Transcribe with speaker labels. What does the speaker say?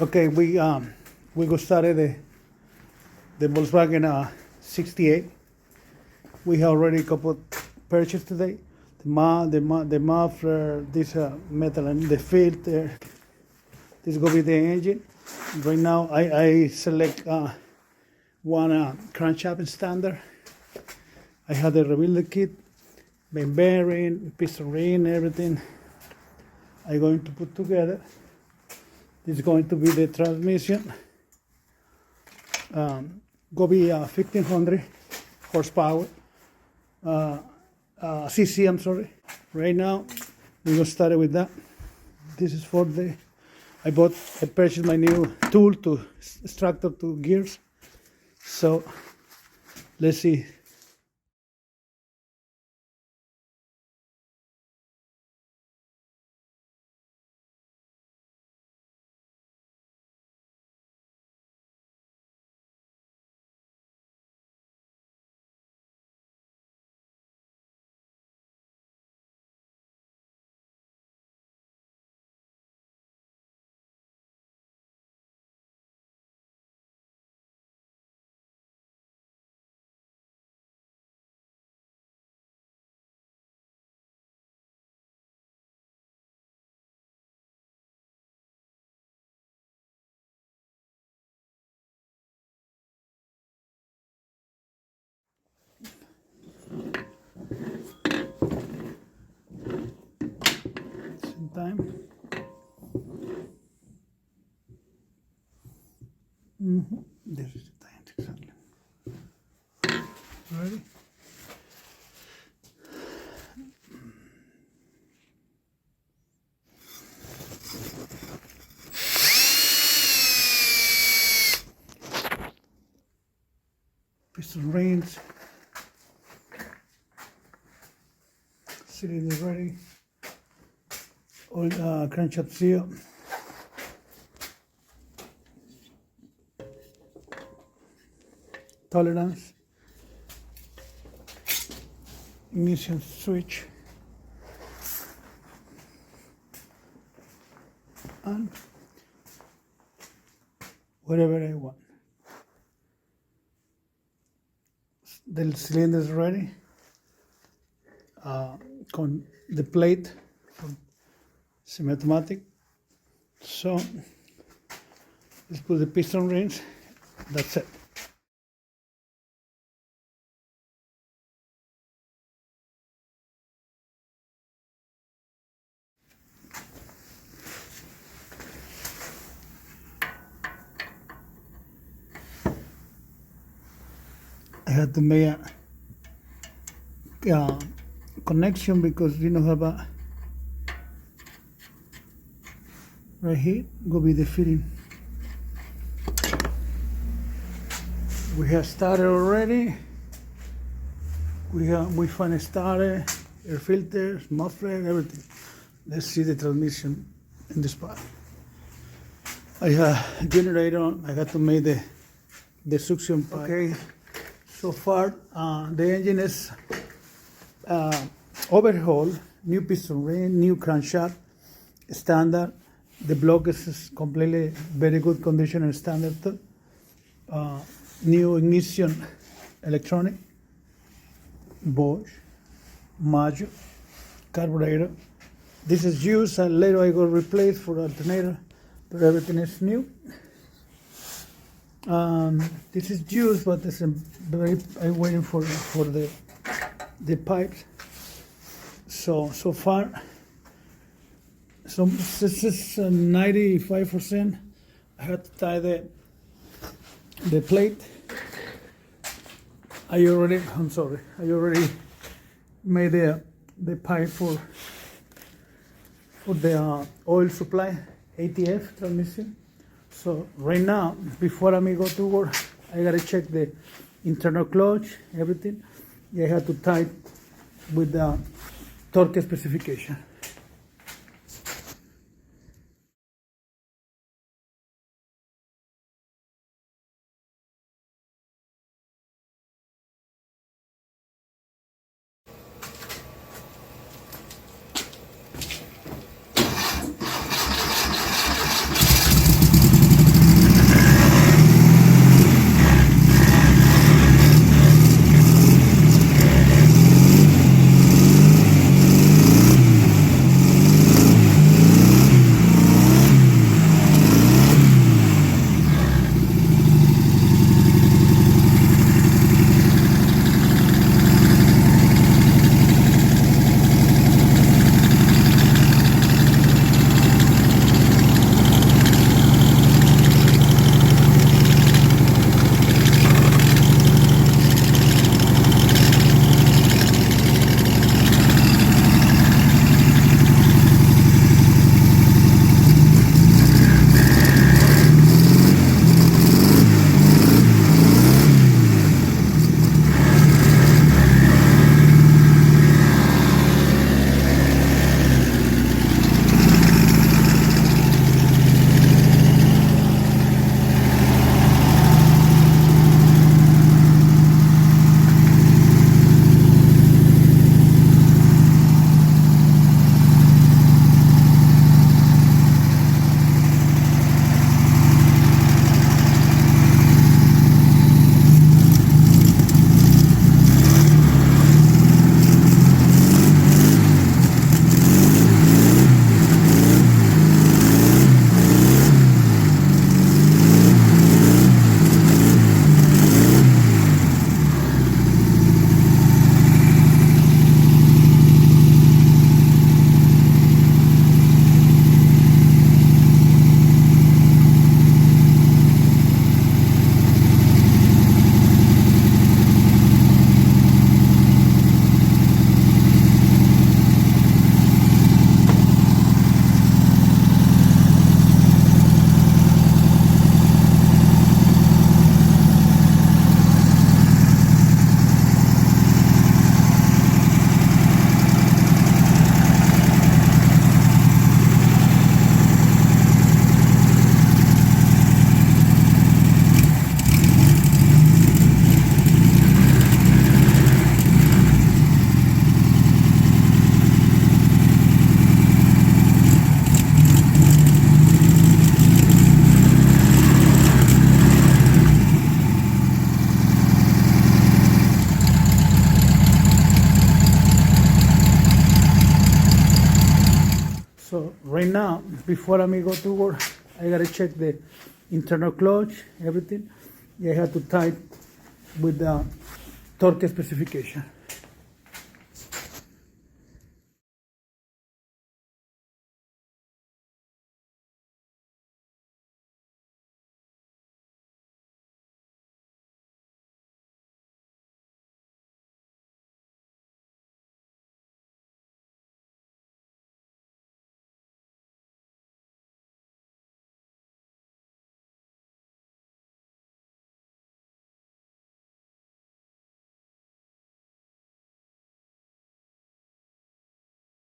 Speaker 1: Okay, we got started the Volkswagen 68. We have already a couple purchased today. The muffler, this metal, and the filter. This is gonna be the engine. Right now, I select one crankshaft standard. I have the rebuild kit, main bearing, piston ring, everything. I'm going to put together. This is going to be the transmission. Go be 1500 horsepower, cc. I'm sorry. Right now, we're gonna start with that. This is for the. I purchased my new tool to extractor to gears. So let's see. Same time. This is the time exactly. Ready? Piston rings. Cylinder ready. Oil crankshaft seal. Tolerance. Ignition switch. And whatever I want. The cylinder is ready. Con the plate from semi-automatic. So let's put the piston rings. That's it. I had to make a connection because we don't have a right here. Go be the fitting. We have started already. We finally started. Air filters, muffler, everything. Let's see the transmission in the spot. I have a generator on. I got to make the suction pipe. Okay. So far, the engine is overhaul, new piston ring, new crankshaft, standard. The block is completely very good condition and standard. New ignition electronic, Bosch, module, carburetor. This is used and later I got replaced for alternator, but everything is new. This is used, but it's I'm waiting for the pipes. So far, this is 95%. I had to tie the plate. I already made the pipe for the oil supply, ATF transmission. So right now, before I may go to work, I gotta check the internal clutch, everything. I have to tie with the torque specification. So right now, before I may go to work, I gotta check the internal clutch, everything. I have to tie with the torque specification.